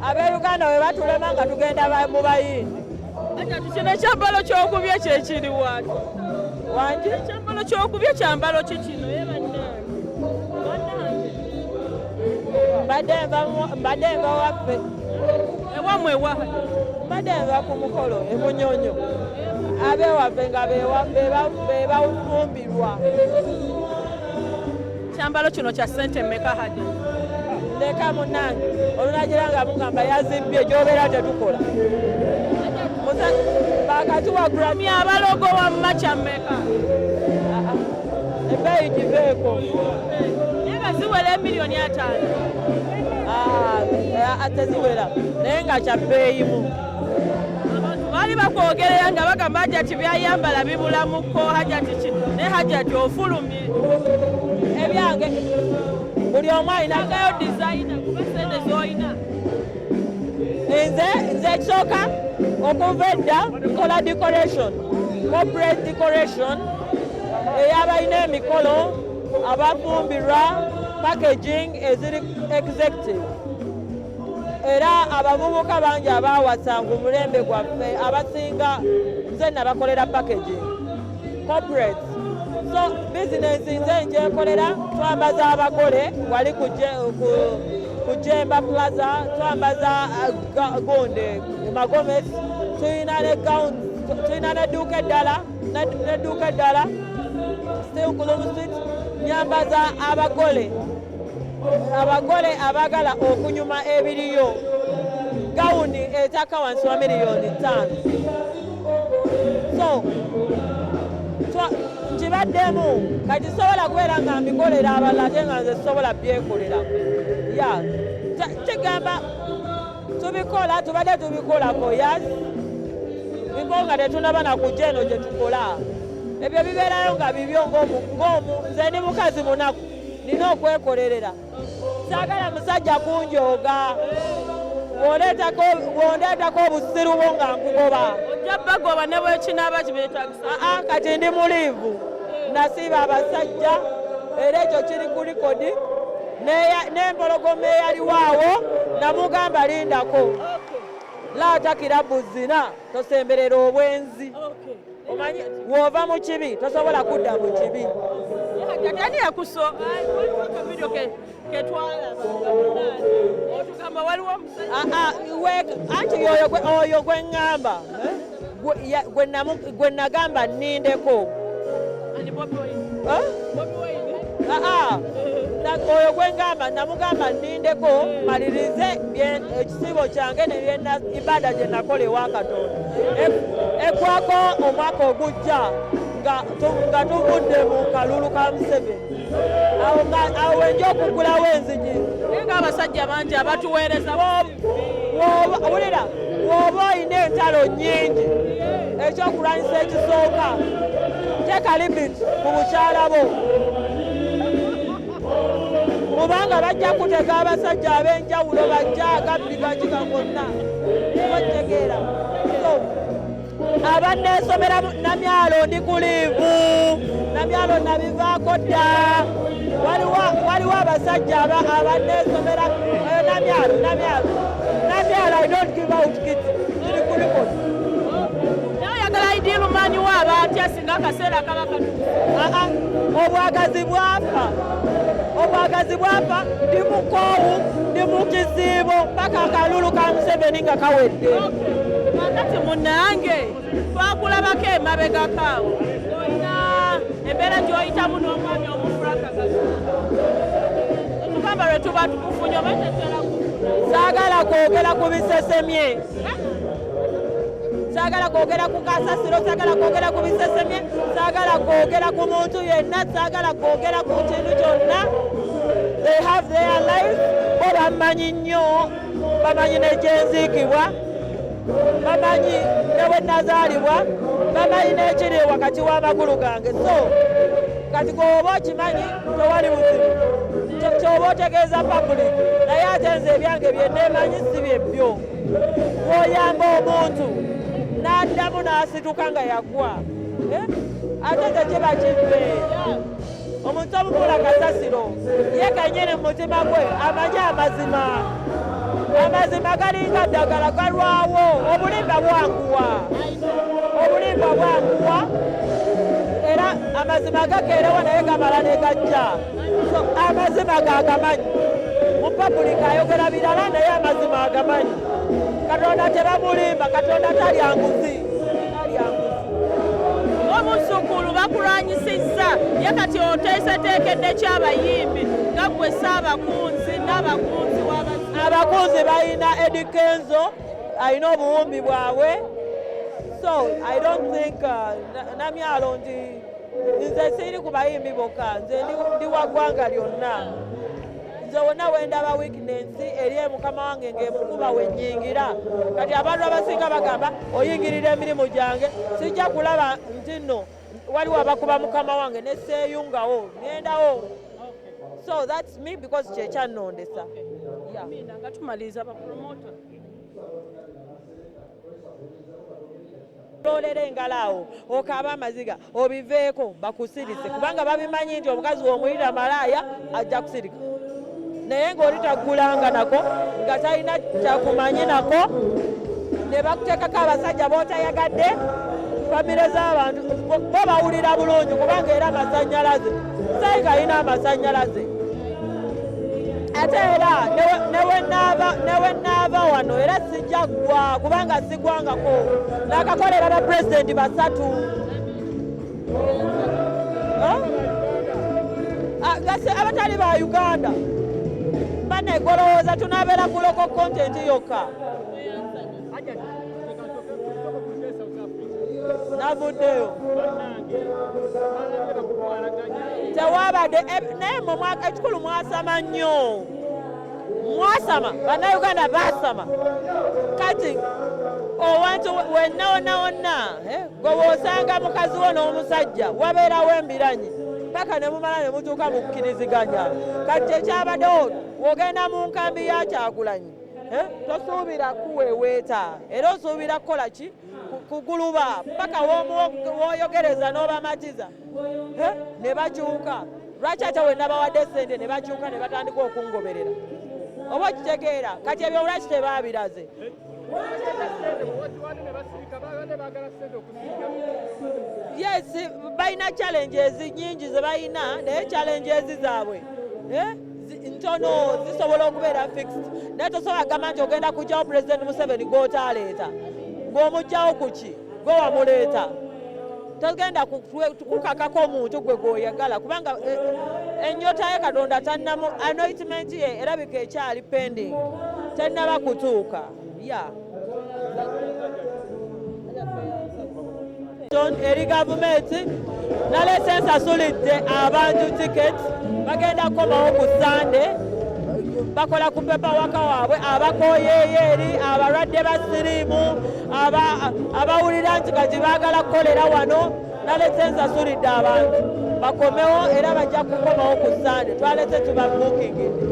ab'Uganda bwe batulema nga tugenda mu bayindi. Kino ekyambalo ky'okubye kye kiri wati Wangi ekyambalo ky'okubye kyambalo ki kino ye mbadde nva waffe ewamwe ewa mbadde nva ku mukolo emunyonyo ab'ewaffe nga be bafumbirwa. kyambalo kino kya ssente mmeka Hajja? Ndeka munnange olunagira nga mugamba yazimbye gy'obeera tetukola bakati wagula abalogo wamma kya mmeka? ebbeeyi giveeko naye nga ziwera emiliyoni 5. teziwera naye nga kya bbeeyimu. Abantu baali bakwogerera nga bagamba Hajjati byayambala bibulamuko Hajjati ki naye Hajjati ofulumye ebyange buli omu alinayo dizayina kuba sente z'olina. nze ekisooka okuva edda nkola decoration corporate decoration ey'abalina emikolo abafumbirwa packaging eziri executive era abavubuka bangi abaawasanga omulembe gwaffe abasinga nze nabakolera packaging corporate. So business nze njekolera twambaza abagole wali ku Jemba Plaza twambaza gonde Magomes tuyina n'edduuka eddala still Kulumu Street nyambaza abagole abagala okunyuma ebiriyo gawuni etaka wansi wa miliyoni 5. So nkibaddemu kati sobola kubeera nga mbikolera abalala ate nga nze sobola byekolera kigamba tubikola tubadde tubikolako biko nga tetunaba na kujja eno gye tukola ebyo bibeerayo nga bibyo nze ndi mukazi munaku nina okwekolerera saagala musajja kunjooga bw'ondeetako obusiru bwo nga nkugoba ojja bagoba ne bwekinaaba kibeetagisa. Kati ndi muliivu nasiiba abasajja era ekyo kiri ku likodi n'empologoma eyaliwaawo namugamba lindako laata kirabu zina tosemberera obwenzi omanyi w'ova mu kibi tosobola kudda mu kibi. Ani yakusooka akavidiyo ketwalaba waliwo anti oyo gwe ŋŋamba gwe nagamba nnindeko oyo gwe ngamba namugamba nnindeko malirize ekisibo kyange ibada gye nakola ewa Katonda ekwako omwaka ogujja nga tuvudde mu kalulu ka Museveni awo wenja okugulawo enzigi naye ng'abasajja bangi abatuweereza wulira bw'oba olina entalo nnyingi ekyokulwanyisa ekisooka teeka limit mu bukyala bo kubanga bajja kutega abasajja ab'enjawulo bajja agabbi gakiga gonna otegeera abanneesomera Namyalo ndi ku liivu Namyalo nabivaako dda waliwo abasajja abanneesomera Namyalo I don't give out kits ziri ku likodi naye oyagala idiilumanyi waaba atya singa akaseera kaba katuufu. obwagazi bwafa ndi mukoowu ndi mu kiziibo paka akalulu ka Museveni nga kawedde. Kakati munnange twakulabako emabegakaawo olina embeera gy'oyitamu n'omwami omufulakagazi etugamba lwe tuba tukufunye oba tetera kufuna. Saagala kwogera ku bisesemye saagala kwogera ku kasasiro saagala kwogera ku bisesemye saagala kwogera ku muntu yenna saagala kwogera ku kintu kyonna. They have their life bo bamanyi nnyo bamanyi n'egyenziikibwa bamanyi ne bwe nazaalibwa bamanyi n'ekiri wakati w'amagulu gange. So kati gwoba okimanyi tewali buzibu kyoba otegeeza public naye ate nze ebyange byenneemanyi si byebyo. Bw'oyamba omuntu n'addamu n'asituka nga yagwa ate tekiba kivve. Omuntu omufuula kasasiro ye kennyini mu mutima gwe amanyi amazima amazima galinga ddagala galwawo obulimba bwanguwa era amazima gakeerewo naye gamala ne gajja so amazima gagamanyi mupabulika ayogera birala naye amazima agamanyi katonda tebamulimba katonda talya nguzi omuzzukulu bakulwanyisizza ye kati oteeseteekedde ky'abayimbi nga gwe saabakunzi n'abakunzi abakunzi balina Eddie Kenzo alina obuwumbi bwabwe so I don't think namyalo nze siri ku bayimbi bokka nze ndi wa ggwanga lyonna nze wonna wendaba weakness eri mukama wange ng'emukuba wennyingira kati abantu abasinga bagamba oyingirira emirimu gyange sijja kulaba nti nno waliwo abakuba mukama wange neseeyungawo ngendawo so that's me because kyekyannondesa nga tumaliriza bapromota ololera engalaawo okaaba amaziga obiveeko bakusirise kubanga babimanyi nti omukazi w'omuyita malaaya ajja kusirika naye ng'oli taggulanga nako nga talina kyakumanyi nako ne bakuteekako abasajja b'otayagadde famire z'abantu bo bawulira bulungi kubanga era amasannyalaze sayika alina amasannyalaze ate era newe naava wano era sijja ggwa kubanga sigwangako nakakolera bapulezidenti 3 abatali ba Uganda banegolowooza tunabeera ku local content yokka navuddeyo tewabadde naye ekikulu mwasama nnyo mwasama bannayuganda basama kati owantu wonna gwe woosanga mukazi wo n'omusajja wabeerawo embiranyi paka ne mumala ne mutuuka mu kukkiriziganya kati ekyabaddewo wogenda mu nkambi ya Kyagulanyi tosuubira kuweeweeta era osuubira kukola ki kuguluba paka woyogereza n'obamatiza ne bakyuka lwaki ate we nabawadde ssente ne bakyuka ne batandika okungoberera oba okitegeera kati ebyo lwaki tebaabiraze yes balina challenges nyingi ze balina naye challenges zaabwe ntono zisobola okubeera fixed naye tosobola kugamba nti ogenda kujjawo President Museveni gw'otaleeta ng'omugjawo ku ki gwe wamuleeta togenda kukakako omuntu gwe gw'oyagala kubanga ennyota ye Katonda tannamu anointment ye erabika ekyali pending tannaba kutuuka eri gavumenti nalese nsasulidde abantu tiketi bagenda kukomawo ku Sande bakola ku pepa waka waabwe abakooyeeyo eri abalwadde ba siriimu abawulira nti kati baagala kukolera wano nalese nsasulidde abantu bakomewo era bajja kukomawo ku Sande twalese tubabuukingidde